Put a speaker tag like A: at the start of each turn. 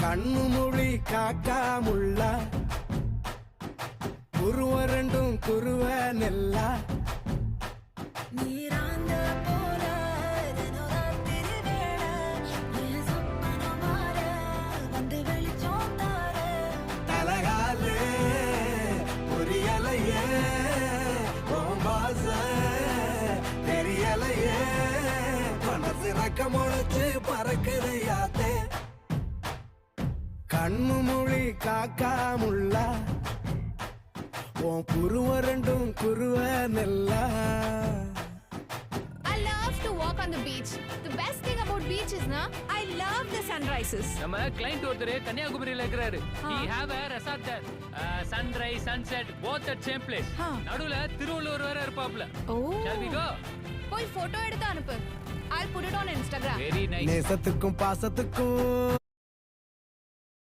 A: கண்ணு மொழி காக்காமுள்ள குருவ ரெண்டும் குருவ நெல்லா
B: நீராந்த போல தினோதான் திருவேள என் சொப்பனம் மாற வந்து வெளிச்சம் தார
A: தலகாலு புரியலையே பாச தெரியலையே மனசு ரக்க முளைச்சு பறக்குது யாத்தே கண்ணு மொழி காக்காமுள்ள உன் குருவ ரெண்டும் குருவ நெல்லா.
C: I love to walk on the beach. The best thing about beach is na I love the sunrises.
D: நம்ம கிளைண்ட் ஒருத்தர் கன்னியாகுமரியில இருக்கிறாரு. He have a resort there. Sunrise, sunset, both at same place. நடுவுல திருவள்ளுவர் வேற இருப்பாப்ல.
C: Oh.
D: Shall we go?
C: போய் photo எடுத்து அனுப்பு. I'll put it on Instagram.
D: Very nice.
A: நேசத்துக்கும் பாசத்துக்கும்